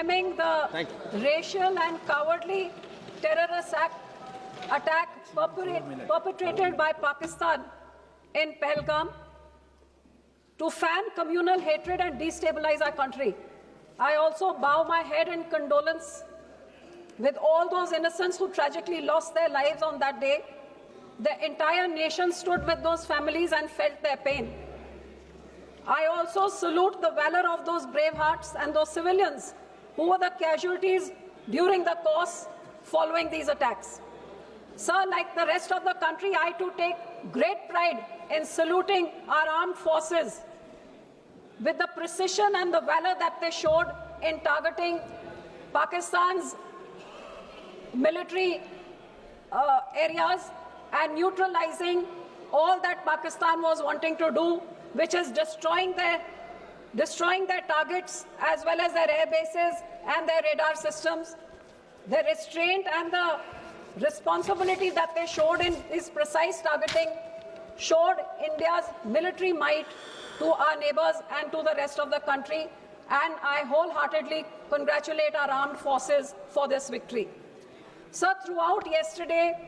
condemning the racial and cowardly terrorist attack perpetrated by Pakistan in Pahalgam to fan communal hatred and destabilize our country. I also bow my head in condolence with all those innocents who tragically lost their lives on that day. The entire nation stood with those families and felt their pain. I also salute the valor of those brave hearts and those civilians who were the casualties during the course following these attacks. Sir, like the rest of the country, I too take great pride in saluting our armed forces with the precision and the valor that they showed in targeting Pakistan's military areas and neutralizing all that Pakistan was wanting to do, which is destroying their targets as well as their air bases and their radar systems. The restraint and the responsibility that they showed in this precise targeting showed India's military might to our neighbors and to the rest of the country, and I wholeheartedly congratulate our armed forces for this victory. Sir, throughout yesterday,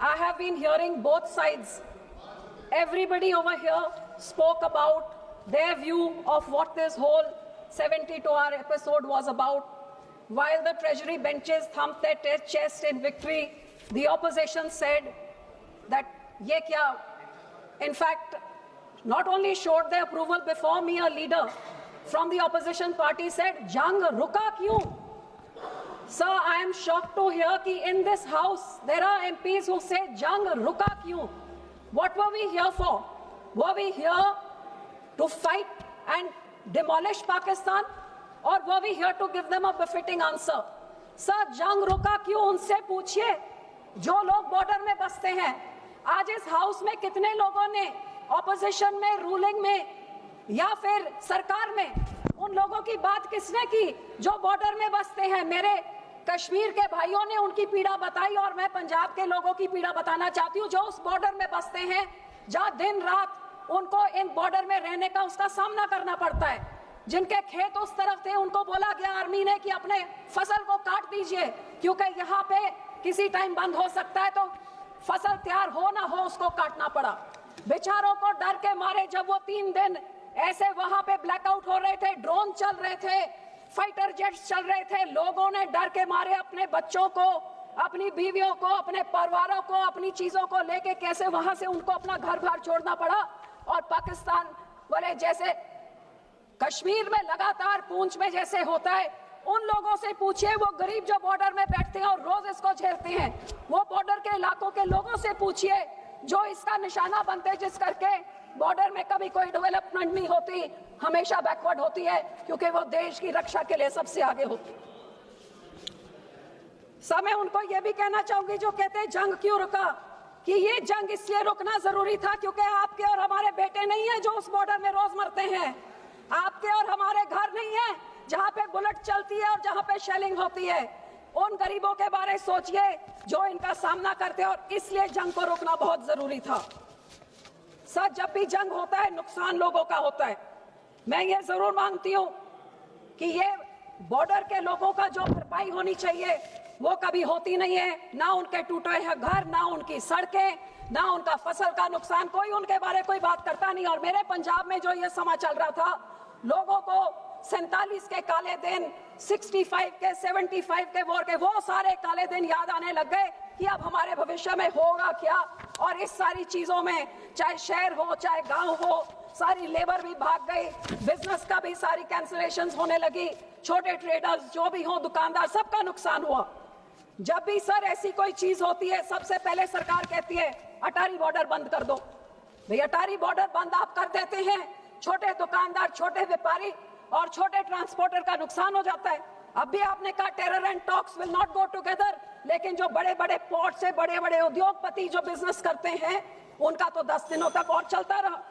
I have been hearing both sides. Everybody over here spoke about their view of what this whole 72-hour episode was about. While the Treasury benches thumped their chest in victory, the opposition said that ye kya? In fact, not only showed their approval before me, a leader from the opposition party said, "Jang ruka kyun?" Sir, I am shocked to hear that in this house there are MPs who say, "Jang ruka kyun?" What were we here for? Were we here to fight and demolish Pakistan, or were we here to give them a befitting answer? Sir, jang रुका क्यों उनसे पूछिए जो लोग border में बसते हैं। आज इस हाउस में कितने लोगों ने ऑपोजिशन में, रूलिंग में या फिर सरकार में उन लोगों की बात किसने की जो बॉर्डर में बसते हैं? मेरे कश्मीर के भाइयों ने उनकी पीड़ा बताई और मैं पंजाब के लोगों की पीड़ा बताना चाहती हूँ जो उस बॉर्डर में बसते हैं, जहाँ दिन रात उनको इन बॉर्डर में रहने का उसका सामना करना पड़ता है। जिनके खेत उस तरफ थे उनको बोला गया आर्मी ने कि अपने फसल को काट दीजिए क्योंकि यहाँ पे किसी टाइम बंद हो सकता है, तो फसल तैयार हो ना हो उसको काटना पड़ा। बेचारों को डर के मारे जब वो 3 दिन ऐसे वहां पे ब्लैकआउट हो रहे थे, ड्रोन चल रहे थे, फाइटर जेट्स चल रहे थे, लोगों ने डर के मारे अपने बच्चों को, अपनी बीवियों को, अपने परिवारों को, अपनी चीजों को लेके कैसे वहां से उनको अपना घर बार छोड़ना पड़ा। और पाकिस्तान वाले जैसे कश्मीर में लगातार पूंछ में जैसे होता है, उन लोगों से पूछिए, वो गरीब जो बॉर्डर में बैठते हैं और रोज इसको झेलते हैं, वो बॉर्डर के इलाकों के लोगों से पूछिए जो इसका निशाना बनते, जिस करके बॉर्डर में कभी कोई डेवलपमेंट नहीं होती, हमेशा बैकवर्ड होती है, क्योंकि वो देश की रक्षा के लिए सबसे आगे होती है। सब मैं उनको ये भी कहना चाहूंगी जो कहते हैं जंग क्यों रुका, कि ये जंग इसलिए रुकना जरूरी था क्योंकि आपके और हमारे बेटे नहीं है जो उस बॉर्डर में रोज मरते हैं, आपके और हमारे घर नहीं है जहां पे बुलेट चलती है और जहां पे शेलिंग होती है। उन गरीबों के बारे में सोचिए जो इनका सामना करते हैं, और इसलिए जंग को रोकना बहुत जरूरी था। सर, जब भी जंग होता है नुकसान लोगों का होता है। मैं ये जरूर मांगती हूँ कि ये बॉर्डर के लोगों का जो भरपाई होनी चाहिए वो कभी होती नहीं है, ना उनके टूटे हैं घर, ना उनकी सड़कें, ना उनका फसल का नुकसान, कोई उनके बारे कोई बात करता नहीं। और मेरे पंजाब में जो ये समा चल रहा था, लोगों को 47 के काले दिन, 65 के, 75 के वॉर के, वो सारे काले दिन याद आने लग गए कि अब हमारे भविष्य में होगा क्या। और इस सारी चीजों में चाहे शहर हो चाहे गांव हो, सारी लेबर भी भाग गई, बिजनेस का भी सारी कैंसिलेशंस होने लगी, छोटे ट्रेडर्स जो भी हो, दुकानदार, सबका नुकसान हुआ। जब भी सर ऐसी कोई चीज होती है, सबसे पहले सरकार कहती है अटारी बॉर्डर बंद कर दो। भाई अटारी बॉर्डर बंद आप कर देते हैं, छोटे दुकानदार, छोटे व्यापारी और छोटे ट्रांसपोर्टर का नुकसान हो जाता है। अब भी आपने कहा terror and talks will not go together, लेकिन जो बड़े बड़े पोर्ट से बड़े बड़े उद्योगपति जो बिजनेस करते हैं उनका तो 10 दिनों तक और चलता रहा।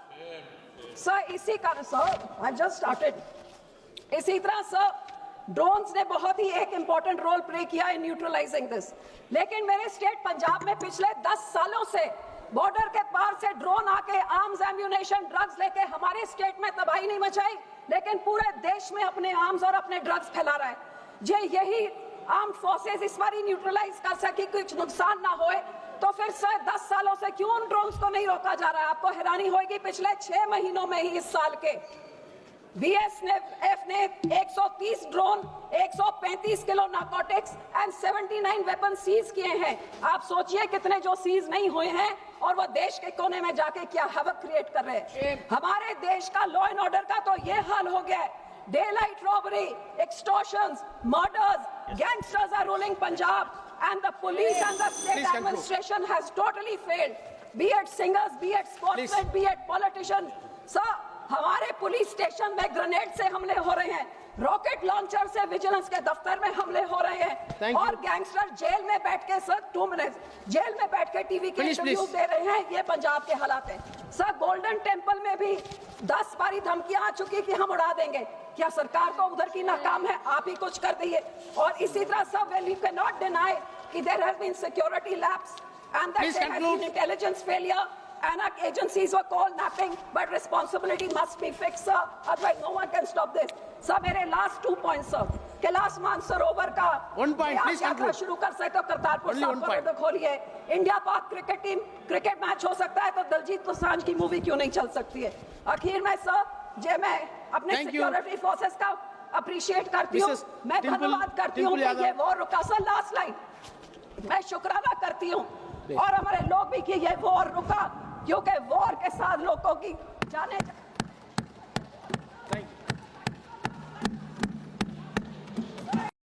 सर इसी कारण सर आई जस्ट स्टार्टेड। इसी तरह सर ड्रोन्स ने बहुत ही एक इंपॉर्टेंट रोल प्ले किया इन न्यूट्रलाइजिंग दिस, लेकिन मेरे स्टेट पंजाब में पिछले 10 सालों से बॉर्डर के पार से ड्रोन आके आर्म्स, एम्यूनेशन, ड्रग्स लेके हमारे स्टेट में तबाही नहीं मचाई, लेकिन पूरे देश में अपने आर्म्स और अपने ड्रग्स फैला रहा है। जे यही आर्म्ड फोर्सेस इस बार न्यूट्रलाइज कर सके, कुछ नुकसान ना होए, तो फिर 10 सालों से क्यों उन ड्रोन्स को नहीं रोका जा रहा है? आपको हैरानी होगी, पिछले 6 महीनों में ही इस साल के बीएसएफ ने 130 drone, 135 kilo narcotics and 79 weapon seize किए हैं। आप सोचिए कितने जो सीज नहीं हुए हैं और वो देश के कोने में जाके क्या हैवक क्रिएट कर रहे हैं। हमारे देश का लॉ एंड ऑर्डर का तो ये हाल हो गया है, daylight robbery, extortions, murders, gangsters are ruling Punjab and the police and the state administration has totally failed, be it singers, be it sportsmen, be it politicians. Sir, हमारे police station में grenade से हमले हो रहे हैं, rocket launcher से vigilance के दफ्तर में हमले हो रहे हैं, और गैंगस्टर जेल में बैठ के सर 2 मिनट जेल में बैठ के टीवी के इंटरव्यू दे रहे हैं। ये पंजाब के हालात हैं। सर, गोल्डन टेम्पल में भी 10 बारी धमकियां आ चुकी कि हम उड़ा देंगे। क्या सरकार को उधर की नाकाम है? आप ही कुछ कर दीजिए। और इसी तरह सब well you can not deny कि there has been security lapse and that there has been intelligence failure and our agencies were called napping, but responsibility must be fixed, sir. Otherwise no one can stop this. Sir, मेरे last 2 points, sir. Kailash Mansarovar का 1 point, please conclude. शुरू कर सकते हो, करतारपुर साहिब को खोलिए। India पाक cricket team cricket match हो सकता है तो दलजीत दोसांझ की मूवी क्यों नहीं चल सकती है? आखिर में सर, मैं अपने सिक्योरिटी फोर्सेस का अप्रिशिएट करती हूँ, मैं धन्यवाद करती हूँ कि ये वॉर रुका। सर, लास्ट लाइन, मैं शुक्राना करती हूँ और हमारे लोग भी कि ये वॉर रुका, क्योंकि वॉर के साथ लोगों की जाने